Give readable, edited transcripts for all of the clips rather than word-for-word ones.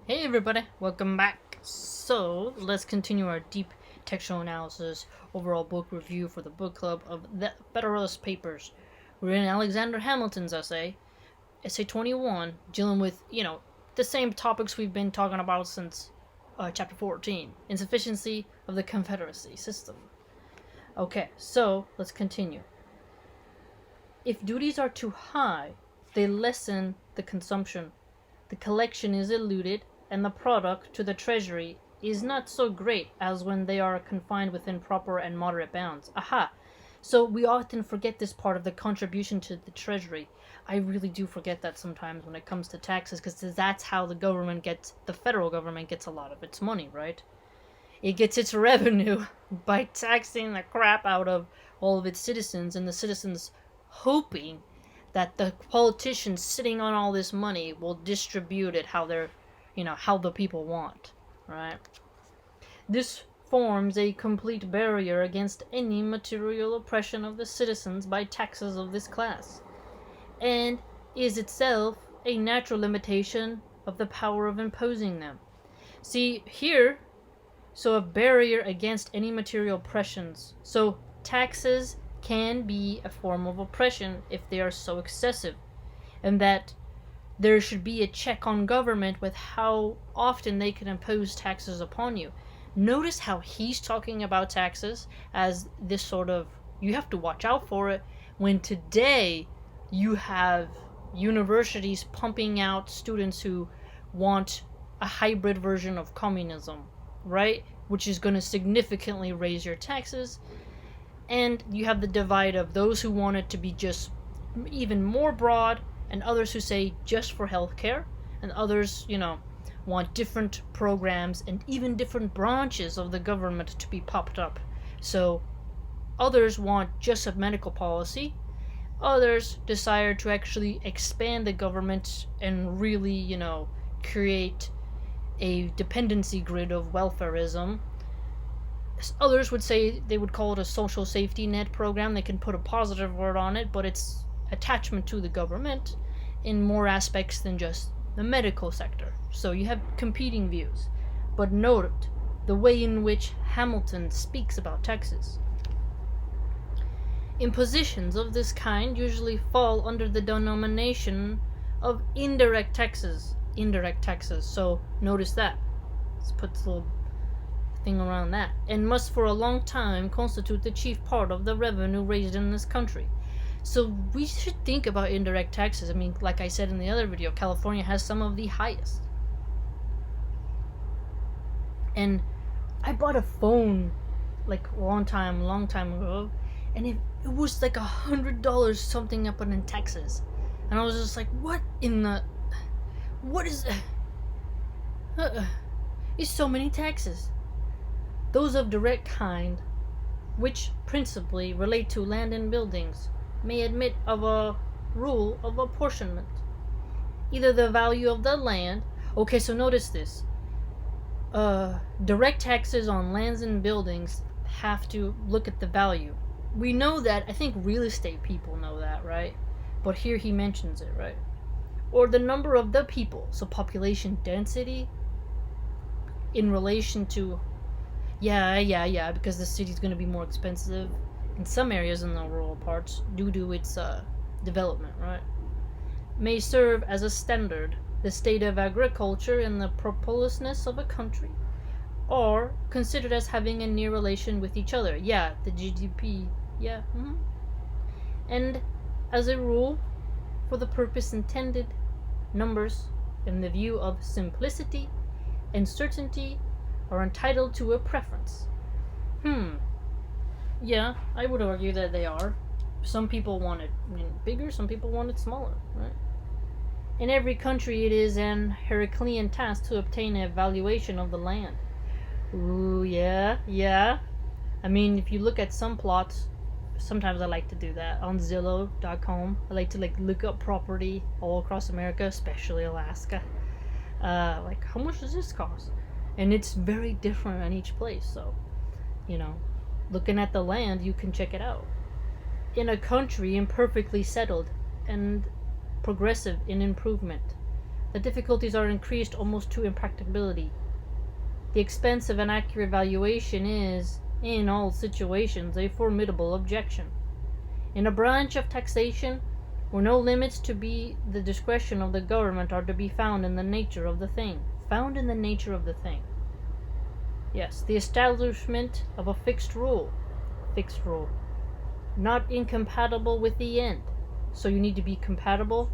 Hey everybody, welcome back. So, let's continue our deep textual analysis, overall book review for the book club of the Federalist Papers. We're in Alexander Hamilton's essay 21, dealing with, the same topics we've been talking about since chapter 14, insufficiency of the Confederacy system. Okay, so let's continue. If duties are too high, they lessen the consumption. The collection is eluded, and the product to the treasury is not so great as when they are confined within proper and moderate bounds. Aha! So we often forget this part of the contribution to the treasury. I really do forget that sometimes when it comes to taxes, because that's how the federal government gets a lot of its money, right? It gets its revenue by taxing the crap out of all of its citizens, and the citizens hoping that the politicians sitting on all this money will distribute it how the people want, right? This forms a complete barrier against any material oppression of the citizens by taxes of this class, and is itself a natural limitation of the power of imposing them. See, here, so a barrier against any material oppressions. So taxes can be a form of oppression if they are so excessive, and that there should be a check on government with how often they can impose taxes upon you. Notice how he's talking about taxes as this sort of, you have to watch out for it, when today you have universities pumping out students who want a hybrid version of communism, right? Which is going to significantly raise your taxes. And you have the divide of those who want it to be just even more broad, and others who say just for healthcare, and others, want different programs and even different branches of the government to be popped up. So others want just a medical policy, others desire to actually expand the government and really, create a dependency grid of welfareism. Others would say they would call it a social safety net program. They can put a positive word on it, but it's attachment to the government in more aspects than just the medical sector. So you have competing views. But note the way in which Hamilton speaks about taxes. Impositions of this kind usually fall under the denomination of indirect taxes. So notice that. Let's put this little thing around that. And must for a long time constitute the chief part of the revenue raised in this country. So we should think about indirect taxes. I mean, like I said in the other video, California has some of the highest. And I bought a phone like a long time ago, and it was like $100 something up in Texas. And I was just like, what is it's so many taxes. Those of direct kind, which principally relate to land and buildings, may admit of a rule of apportionment. Either the value of the land. Okay, so notice this. Direct taxes on lands and buildings have to look at the value. We know that. I think real estate people know that, right? But here he mentions it, right? Or the number of the people. So population density in relation to, because the city's going to be more expensive in some areas in the rural parts due to its development, right? May serve as a standard. The state of agriculture and the populousness of a country are considered as having a near relation with each other. Yeah, the GDP. Yeah. And as a rule, for the purpose intended, numbers, in the view of simplicity and certainty, are entitled to a preference. Yeah, I would argue that they are. Some people want it bigger, some people want it smaller, right? In every country, it is an Herculean task to obtain a valuation of the land. Ooh, yeah. I mean, if you look at some plots, sometimes I like to do that on Zillow.com. I like to look up property all across America, especially Alaska. How much does this cost? And it's very different in each place, so, looking at the land, you can check it out. In a country imperfectly settled and progressive in improvement, the difficulties are increased almost to impracticability. The expense of an accurate valuation is, in all situations, a formidable objection. In a branch of taxation, where no limits to be the discretion of the government are to be found in the nature of the thing. Found in the nature of the thing. Yes, the establishment of a fixed rule. Fixed rule. Not incompatible with the end. So you need to be compatible,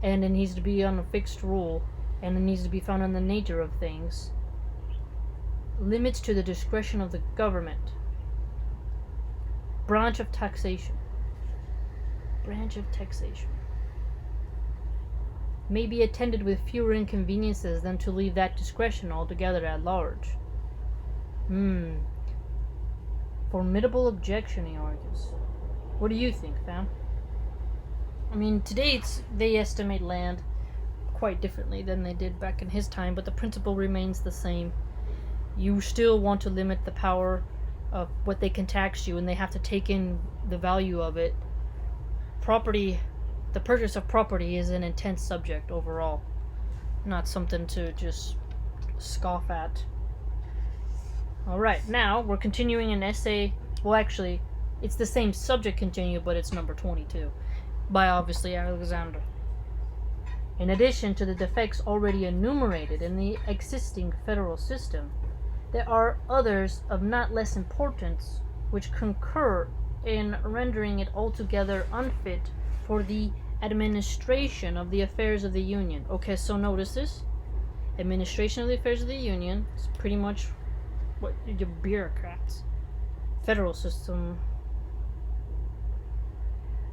and it needs to be on a fixed rule, and it needs to be found in the nature of things. Limits to the discretion of the government. Branch of taxation. Branch of taxation. May be attended with fewer inconveniences than to leave that discretion altogether at large. Formidable objection, he argues. What do you think, fam? I mean, today they estimate land quite differently than they did back in his time, but the principle remains the same. You still want to limit the power of what they can tax you, and they have to take in the value of it. Property, the purchase of property is an intense subject overall, not something to just scoff at. Alright, now we're continuing an essay. Well, actually, it's the same subject continued, but it's number 22, by obviously Alexander. In addition to the defects already enumerated in the existing federal system, there are others of not less importance which concur in rendering it altogether unfit for the administration of the affairs of the Union. Okay, so notice this. Administration of the affairs of the Union is pretty much what your bureaucrats. Federal system.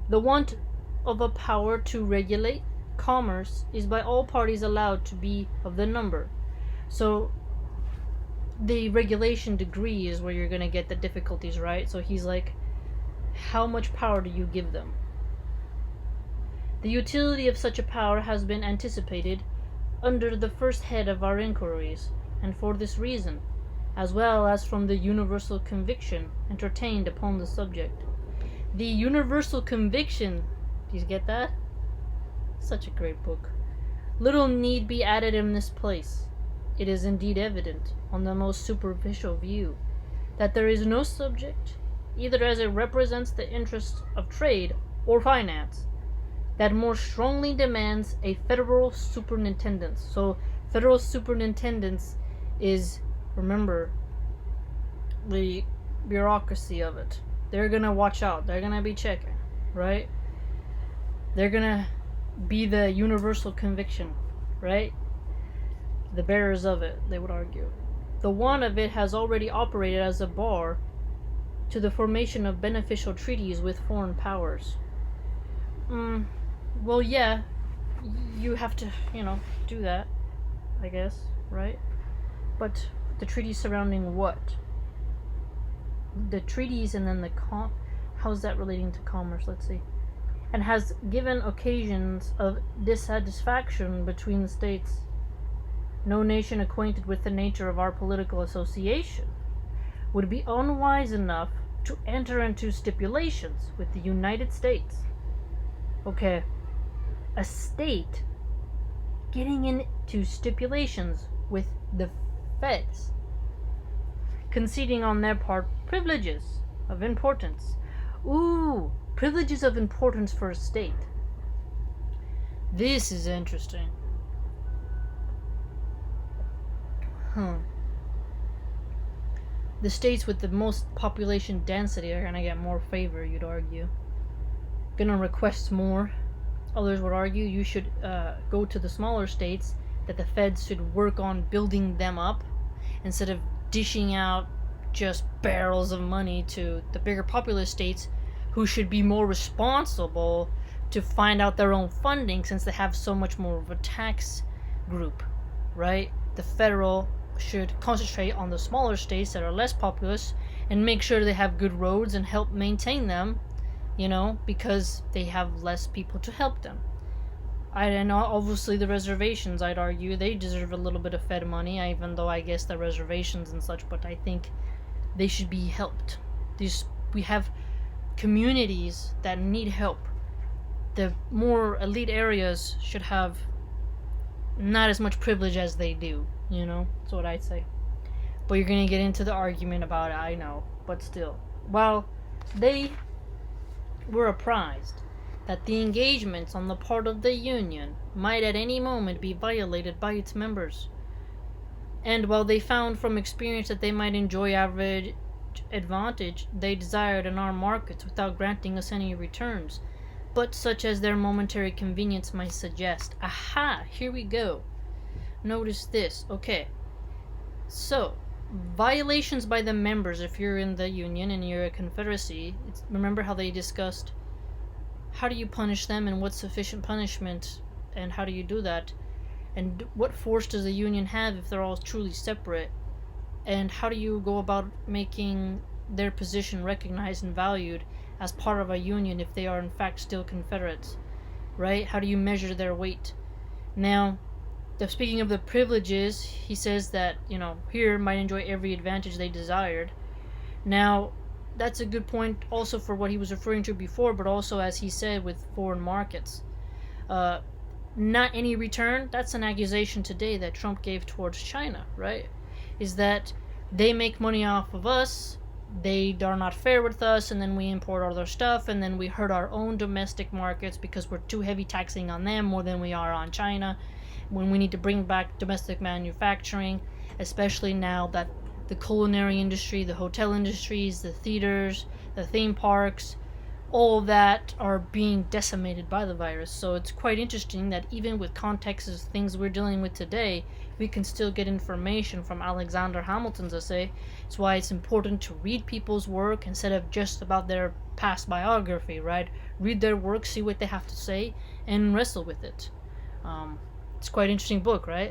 The want of a power to regulate commerce is by all parties allowed to be of the number. So the regulation degree is where you're going to get the difficulties, right? So he's like, how much power do you give them? The utility of such a power has been anticipated under the first head of our inquiries, and for this reason, as well as from the universal conviction entertained upon the subject. The universal conviction, do you get that? Such a great book. Little need be added in this place. It is indeed evident, on the most superficial view, that there is no subject, either as it represents the interests of trade or finance, that more strongly demands a federal superintendence. So, federal superintendence is, remember, the bureaucracy of it. They're gonna watch out. They're gonna be checking, right? They're gonna be the universal conviction, right? The bearers of it, they would argue. The want of it has already operated as a bar to the formation of beneficial treaties with foreign powers. Well, yeah, you have to, do that, I guess, right? But the treaties surrounding what? The treaties and then how's that relating to commerce? Let's see. And has given occasions of dissatisfaction between the states. No nation acquainted with the nature of our political association would be unwise enough to enter into stipulations with the United States. Okay, a state getting into stipulations with the feds, conceding on their part privileges of importance. Ooh, privileges of importance for a state. This is interesting. The states with the most population density are gonna get more favor, you'd argue. Gonna request more. Others would argue you should go to the smaller states, that the feds should work on building them up instead of dishing out just barrels of money to the bigger populous states, who should be more responsible to find out their own funding since they have so much more of a tax group, right? The federal should concentrate on the smaller states that are less populous and make sure they have good roads and help maintain them, because they have less people to help them. And obviously the reservations, I'd argue, they deserve a little bit of Fed money, even though I guess the reservations and such, but I think they should be helped. We have communities that need help. The more elite areas should have not as much privilege as they do, you know? That's what I'd say. But you're gonna get into the argument about it, I know. But still. Well, they were apprised that the engagements on the part of the Union might at any moment be violated by its members. And while they found from experience that they might enjoy average advantage they desired in our markets without granting us any returns, but such as their momentary convenience might suggest. Aha, here we go. Notice this. Okay. So, violations by the members, if you're in the Union and you're a Confederacy, remember how they discussed how do you punish them and what's sufficient punishment and how do you do that? And what force does the Union have if they're all truly separate? And how do you go about making their position recognized and valued as part of a union if they are in fact still Confederates? Right? How do you measure their weight? Now, speaking of the privileges, he says that, here might enjoy every advantage they desired. Now, that's a good point also for what he was referring to before, but also, as he said, with foreign markets. Not any return, that's an accusation today that Trump gave towards China, right? Is that they make money off of us, they are not fair with us, and then we import all their stuff, and then we hurt our own domestic markets because we're too heavy taxing on them more than we are on China, when we need to bring back domestic manufacturing, especially now that the culinary industry, the hotel industries, the theaters, the theme parks, all of that are being decimated by the virus. So it's quite interesting that even with context of things we're dealing with today, we can still get information from Alexander Hamilton's essay. It's why it's important to read people's work instead of just about their past biography, right? Read their work, see what they have to say, and wrestle with it. It's quite an interesting book, right?